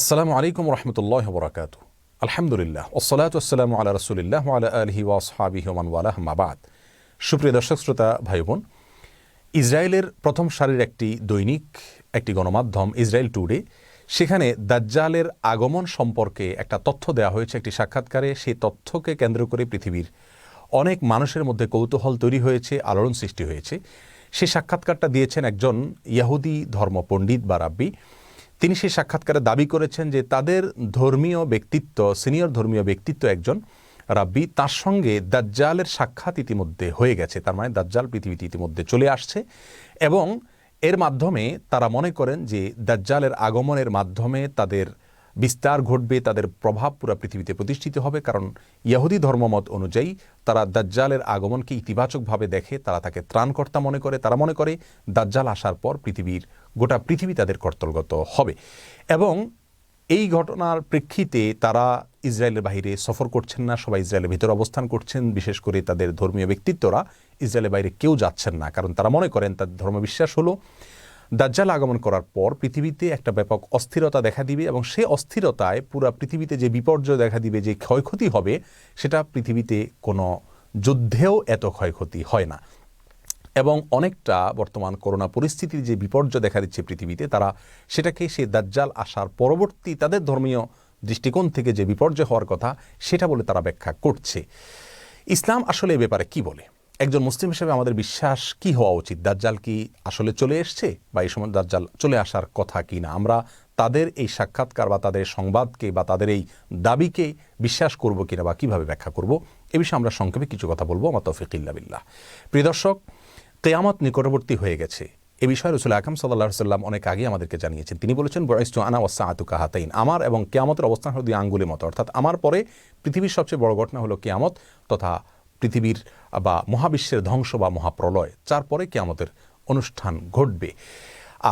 আসসালামু আলাইকুম রহমতুল্লাহ বরাকাতু। আলহামদুলিল্লাহ ওসসালাতু ওয়াসসালামু আলা রাসূলিল্লাহ ওয়া আলা আলিহি ওয়া আসহাবিহি ওয়া মান ওয়ালাহ, আম্মা বা'দ। সুপ্রিয় দর্শক শ্রোতা ভাই বোন, ইসরায়েলের প্রথম সারির একটি গণমাধ্যম ইসরায়েল টুডে, সেখানে দাজ্জালের আগমন সম্পর্কে একটা তথ্য দেওয়া হয়েছে একটি সাক্ষাৎকারে। সেই তথ্যকে কেন্দ্র করে পৃথিবীর অনেক মানুষের মধ্যে কৌতূহল তৈরি হয়েছে, আলোড়ন সৃষ্টি হয়েছে। সেই সাক্ষাৎকারটা দিয়েছেন একজন ইহুদি ধর্ম পণ্ডিত বা রাব্বি। তিনি সেই সাক্ষাৎকারে দাবি করেছেন যে তাদের সিনিয়র ধর্মীয় ব্যক্তিত্ব একজন রাব্বি, তার সঙ্গে দাজ্জালের সাক্ষাৎ ইতিমধ্যে হয়ে গেছে। তার মানে দাজ্জাল পৃথিবীতে ইতিমধ্যে চলে আসছে এবং এর মাধ্যমে তারা মনে করেন যে দাজ্জালের আগমনের মাধ্যমে তাদের বিস্তার ঘটবে, তাদের প্রভাব পুরো পৃথিবীতে প্রতিষ্ঠিত হবে। কারণ ইহুদি ধর্মমত অনুযায়ী তারা দাজ্জালের আগমনকে ইতিবাচকভাবে দেখে, তারা তাকে ত্রাণকর্তা মনে করে। তারা মনে করে দাজ্জাল আসার পর গোটা পৃথিবী তাদের কর্তলগত হবে। এবং এই ঘটনার প্রেক্ষিতে তারা ইসরায়েলের বাইরে সফর করছেন না, সবাই ইসরায়েলের ভিতরে অবস্থান করছেন। বিশেষ করে তাদের ধর্মীয় ব্যক্তিত্বরা ইসরায়েলের বাইরে কেউ যাচ্ছেন না, কারণ তারা মনে করেন, তাদের ধর্মবিশ্বাস হলো দাজ্জাল আগমন করার পর পৃথিবীতে একটা ব্যাপক অস্থিরতা দেখা দিবে এবং সেই অস্থিরতায় পুরো পৃথিবীতে যে বিপর্যয় দেখা দিবে, যে ক্ষয়ক্ষতি হবে, সেটা পৃথিবীতে কোনো যুদ্ধেও এত ক্ষয়ক্ষতি হয় না। এবং অনেকটা বর্তমান করোনা পরিস্থিতির যে বিপর্যয় দেখা দিচ্ছে পৃথিবীতে, তারা সেটাকে সেই দাজ্জাল আসার পরবর্তী তাদের ধর্মীয় দৃষ্টিকোণ থেকে যে বিপর্যয় হওয়ার কথা, সেটা বলে তারা ব্যাখ্যা করছে। ইসলাম আসলে এ ব্যাপারে কি বলে? একজন মুসলিম হিসেবে আমাদের বিশ্বাস কি হওয়া উচিত? দাজ্জাল কি আসলে চলে এসছে, বা এই সময় দাজ্জাল চলে আসার কথা কি না? আমরা তাদের এই সাক্ষাৎকার বা তাদের সংবাদকে বা তাদের এই দাবিকে বিশ্বাস করব কিনা বা কিভাবে ব্যাখ্যা করব, এ বিষয়ে আমরা সংক্ষেপে কিছু কথা বলবো। আমা তৌফিক ইল্লা বিল্লাহ। প্রিয় দর্শক, কিয়ামত নিকটবর্তী হয়ে গেছে। এ বিষয়ে রাসূল আকরাম সাল্লাল্লাহু আলাইহি ওয়াসাল্লাম অনেক আগে আমাদেরকে জানিয়েছেন। তিনি বলেছেন, বুইসতু আনা ওয়াসসাআতু কাহাতাইন, আমার এবং কিয়ামতের অবস্থান হলো দুই আঙ্গুলের মতো। অর্থাৎ আমার পরে পৃথিবীর সবচেয়ে বড় ঘটনা হলো কিয়ামত তথা পৃথিবীর বা মহাবিশ্বের ধ্বংস বা মহাপ্রলয়। তারপরে কিয়ামতের অনুষ্ঠান ঘটবে।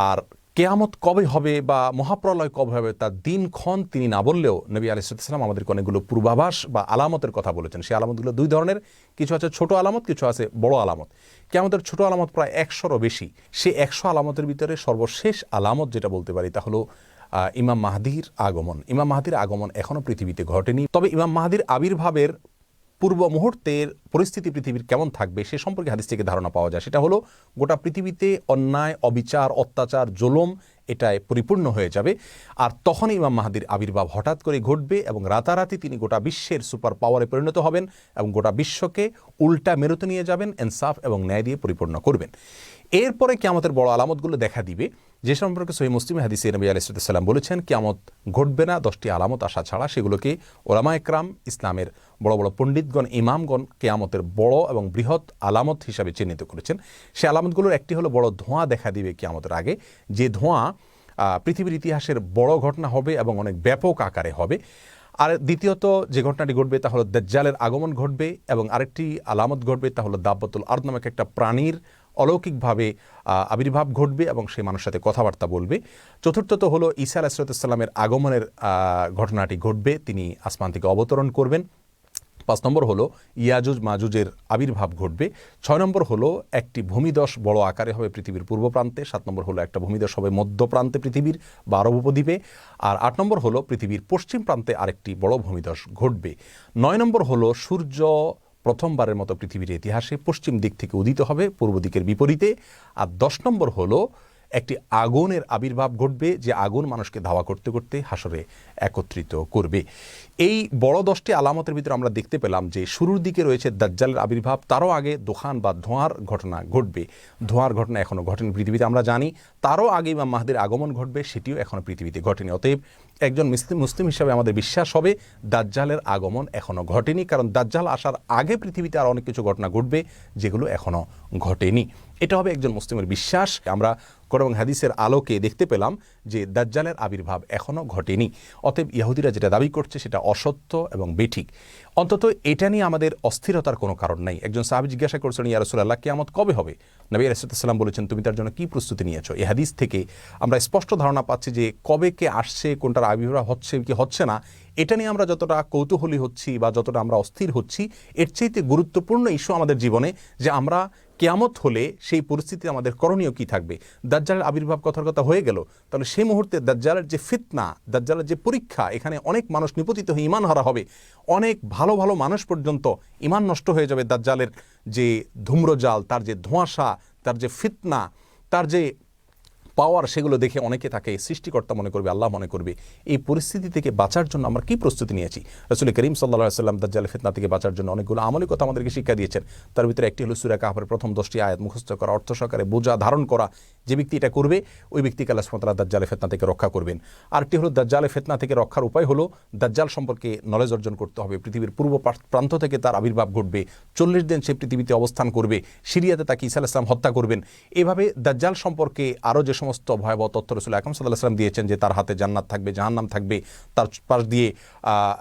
আর কিয়ামত কবে হবে বা মহাপ্রলয় কবে হবে তার দিনক্ষণ তিনি না বললেও নবী আলাইহিস সালাম আমাদেরকে অনেকগুলো পূর্বাভাস বা আলামতের কথা বলেছেন। সেই আলামতগুলো দুই ধরনের, কিছু আছে ছোট আলামত, কিছু আছে বড় আলামত। কিয়ামতের ছোট আলামত প্রায় 100রও বেশি। সেই 100 আলামতের ভিতরে সর্বশেষ আলামত যেটা বলতে পারি তা হলো ইমাম মাহদির আগমন। ইমাম মাহদির আগমন এখনও পৃথিবীতে ঘটেনি, তবে ইমাম মাহদির আবির্ভাবের পূর্ব মুহূর্তের পরিস্থিতি পৃথিবীর কেমন থাকবে সে সম্পর্কে হাদিস থেকে ধারণা পাওয়া যায়। সেটা হলো গোটা পৃথিবীতে অন্যায়, অবিচার, অত্যাচার, জুলুম এটায় পরিপূর্ণ হয়ে যাবে। আর তখনই ইমাম মাহদির আবির্ভাব হঠাৎ করে ঘটবে এবং রাতারাতি তিনি গোটা বিশ্বের সুপার পাওয়ারে পরিণত হবেন এবং গোটা বিশ্বকে উল্টা মেরুতে নিয়ে যাবেন, ইনসাফ এবং ন্যায় দিয়ে পরিপূর্ণ করবেন। এরপরে কিয়ামতের বড় আলামতগুলো দেখা দিবে, যে সম্পর্কে সহিহ মুসলিম হাদিসে নবী আলাইহিস সালাম বলেছেন কিয়ামত ঘটবে না 10টি আলামত আসা ছাড়া। সেগুলোকে ওলামা একরাম, ইসলামের বড় বড় পণ্ডিতগণ, ইমামগণ কিয়ামতের বড় এবং বৃহৎ আলামত হিসাবে চিহ্নিত করেছেন। সেই আলামতগুলোর একটি হলো বড় ধোঁয়া দেখা দিবে কিয়ামতের আগে, যে ধোঁয়া পৃথিবীর ইতিহাসের বড় ঘটনা হবে এবং অনেক ব্যাপক আকারে হবে। আর দ্বিতীয়ত যে ঘটনাটি ঘটবে তা হলো দাজ্জালের আগমন ঘটবে এবং আরেকটি আলামত ঘটবে তা হলো দাব্বাতুল আরদ নামক একটা প্রাণীর অলৌকিকভাবে আবির্ভাব ঘটবে এবং সেই মানুষের সাথে কথাবার্তা বলবে। চতুর্থত হলো ঈসা আলাইহিস সালামের আগমনের ঘটনাটি ঘটবে, তিনি আসমান থেকে অবতরণ করবেন। 5 নম্বর হলো ইয়াজুজ মাজুজের আবির্ভাব ঘটবে। 6 নম্বর হলো একটি ভূমিধস বড় আকারে হবে পৃথিবীর পূর্ব প্রান্তে। 7 নম্বর হলো একটা ভূমিধস হবে মধ্য প্রান্তে পৃথিবীর বা আরব উপদ্বীপে। আর 8 নম্বর হলো পৃথিবীর পশ্চিম প্রান্তে আরেকটি বড় ভূমিধস ঘটবে। 9 নম্বর হলো সূর্য প্রথমবারের মতো পৃথিবীর ইতিহাসে পশ্চিম দিক থেকে উদিত হবে, পূর্ব দিকের বিপরীতে। আর 10 নম্বর হলো একটি আগুনের আবির্ভাব ঘটবে, যে আগুন মানুষকে ধাওয়া করতে করতে হাসরে একত্রিত করবে। এই বড় 10টি আলামতের ভিতরে আমরা দেখতে পেলাম যে শুরুর দিকে রয়েছে দাজ্জালের আবির্ভাব, তারও আগে দোকান বা ধোঁয়ার ঘটনা ঘটবে। ধোঁয়ার ঘটনা এখনও ঘটেনি পৃথিবীতে, আমরা জানি। তারও আগে ইমাম মাহদির আগমন ঘটবে, সেটিও এখনও পৃথিবীতে ঘটেনি। অতএব একজন মুসলিম হিসাবে আমাদের বিশ্বাস হবে দাজ্জালের আগমন এখনও ঘটেনি, কারণ দাজ্জাল আসার আগে পৃথিবীতে আর অনেক কিছু ঘটনা ঘটবে যেগুলো এখনও ঘটেনি। এটা হবে একজন মুসলিমের বিশ্বাস। আমরা কোরআন এবং হাদিসের আলোকে দেখতে পেলাম যে দাজ্জালের আবির্ভাব এখনও ঘটেনি। অতএব ইহুদিরা যেটা দাবি করছে সেটা অসত্য এবং বেঠিক। অন্তত এটা নিয়ে আমাদের অস্থিরতার কোনো কারণ নাই। একজন সাহাবী জিজ্ঞাসা করছেন, ইয়া রাসূলুল্লাহ, কিয়ামত কবে হবে? নবী আলাইহিস সালাম বলেছেন, তুমি তার জন্য কি প্রস্তুতি নিয়েছো? এই হাদিস থেকে আমরা স্পষ্ট ধারণা পাচ্ছি যে কবে কে আসছে, কোনটার আবির্ভাব হচ্ছে কি হচ্ছে না, এটা নিয়ে আমরা যতটা কৌতূহলী হচ্ছি বা যতটা আমরা অস্থির হচ্ছি, এর চাইতে গুরুত্বপূর্ণ ইস্যু আমাদের জীবনে যে আমরা কিয়ামত হলে সেই পরিস্থিতি আমাদের করণীয় কি থাকবে? দাজ্জালের আবির্ভাব কথার কথা হয়ে গেল, তাহলে সেই মুহূর্তে দাজ্জালের যে ফিতনা, দাজ্জালের যে পরীক্ষা, এখানে অনেক মানুষ নিপতিত হয়ে ঈমান হারা হবে, অনেক ভালো ভালো মানুষ পর্যন্ত ঈমান নষ্ট হয়ে যাবে। দাজ্জালের যে ধূম্রজাল, তার যে ধোঁয়াশা, তার যে ফিতনা, তার যে পাওয়ার, সেগুলো দেখে অনেকে তাকে সৃষ্টিকর্তা মনে করবে, আল্লাহ মনে করবে। এই পরিস্থিতি থেকে বাঁচার জন্য আমরা কি প্রস্তুতি নিয়েছি? রাসূল করিম সাল্লাল্লাহু আলাইহি ওয়াসাল্লাম দাজ্জালের ফিতনা থেকে বাঁচার জন্য অনেকগুলো আমলি কথা আমাদেরকে শিক্ষা দিয়েছেন। তার ভিতরে একটি হলো সূরা কাহফের প্রথম 10টি আয়াত মুখস্থ করা, অর্থ সহকারে বোঝা ধারণ করা। যে ব্যক্তি এটা করবে, ওই ব্যক্তিকে আল্লাহ সুবহানাহু ওয়া তাআলা দাজ্জালের ফিতনা থেকে রক্ষা করবেন। আরেকটি হলো দাজ্জালের ফিতনা থেকে রক্ষার উপায় হলো দাজ্জাল সম্পর্কে নলেজ অর্জন করতে হবে। পৃথিবীর পূর্ব প্রান্ত থেকে তার আবির্ভাব ঘটবে, 40 দিন সে পৃথিবীতে অবস্থান করবে, সিরিয়াতে তাকে ঈসা আলাইহিস সালাম হত্যা করবেন। এভাবে দাজ্জাল সম্পর্কে আরও যে সমস্ত ভয়াবহ তথ্য রাসূল আকরাম সাল্লাল্লাহু আলাইহি ওয়াসাল্লাম দিয়েছেন, যে তার হাতে জান্নাত থাকবে, জাহান্নাম থাকবে, তার পাশ দিয়ে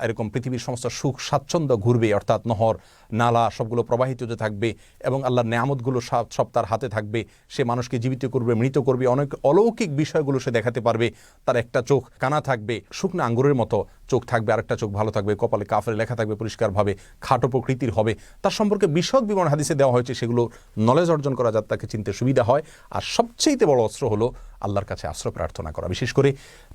এরকম পৃথিবীর সমস্ত সুখ স্বাচ্ছন্দ্য ঘুরবে, অর্থাৎ নহর নালা সবগুলো প্রবাহিত হতে থাকবে, এবং আল্লাহর নেয়ামতগুলো সব তার হাতে থাকবে। সে মানুষকে জীবিত করবে, মৃত করবে, অনেক অলৌকিক বিষয়গুলো সে দেখাতে পারবে। তার একটা চোখ কানা থাকবে, শুকনো আঙ্গুরের মতো চোখ থাকবে, আরেকটা চোখ ভালো থাকবে, কপালে কাফের লেখা থাকবে পরিষ্কারভাবে, খাটো প্রকৃতির হবে। তার সম্পর্কে বিশদ বিবরণ হাদিসে দেওয়া হয়েছে, সেগুলো নলেজ অর্জন করা যাতে তাকে চিনতে সুবিধা হয়। আর সবচেয়ে বড় অস্ত্র হলো আল্লাহর কাছে আশ্রয় প্রার্থনা করা। বিশেষ করে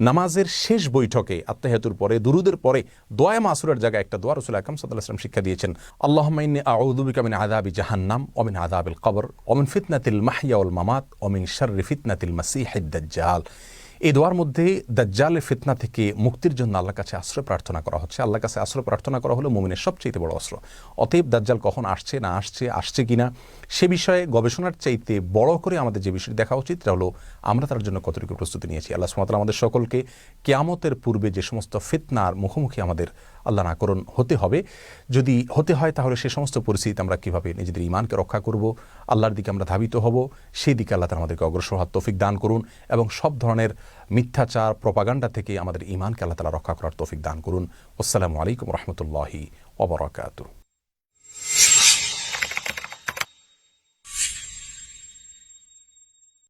নামাজের শেষ বৈঠকে আত্তাহিয়াতুর পরে, দুরুদের পরে দোয়া মাসুরের জায়গায় একটা দোয়া রাসূল আকরাম সাল্লাল্লাহু আলাইহি ওয়াসাল্লাম শিক্ষা দিয়েছেন, আল্লাহুম্মা ইন্নী আউযু বিকা মিন আযাবি জাহান্নাম ওয়া মিন আযাবিল কবর ওয়া মিন ফিতনাতিল মাহইয়া ওয়াল মামাত ওয়া মিন শাররি ফিতনাতিল মাসীহিদ দাজ্জাল। এই দোয়ার মধ্যে দাজ্জালের ফিতনা থেকে মুক্তির জন্য আল্লাহর কাছে আশ্রয় প্রার্থনা করা হচ্ছে। আল্লাহর কাছে আশ্রয় প্রার্থনা করা হলো মুমিনের সবচেয়ে বড় অস্ত্র। অতএব দাজ্জাল কখন আসছে না আসছে কিনা সে বিষয়ে গবেষণার চাইতে বড় করে আমাদের যে বিষয়টি দেখা উচিত, সেটা হলো আমরা তার জন্য কতটুকু প্রস্তুতি নিয়েছি। আল্লাহ সুবহানাহু ওয়া তাআলা আমাদের সকলকে কিয়ামতের পূর্বে যে সমস্ত ফিতনার মুখোমুখি আমাদের আল্লাহ না করুন হতে হবে, যদি হতে হয় তাহলে সে সমস্ত পরিস্থিতিতে আমরা কীভাবে নিজেদের ঈমানকে রক্ষা করব, আল্লাহর দিকে আমরা ধাবিত হব, সেই দিকে আল্লাহ তাআলা আমাদেরকে অগ্রসর হওয়ার তৌফিক দান করুন, এবং সব ধরনের মিথ্যাচার প্রপাগান্ডা থেকে আমাদের ঈমানকে আল্লাহ তাআলা রক্ষা করার তৌফিক দান করুন। আসসালামু আলাইকুম ওয়া রাহমাতুল্লাহি ওয়া বারাকাতুহু।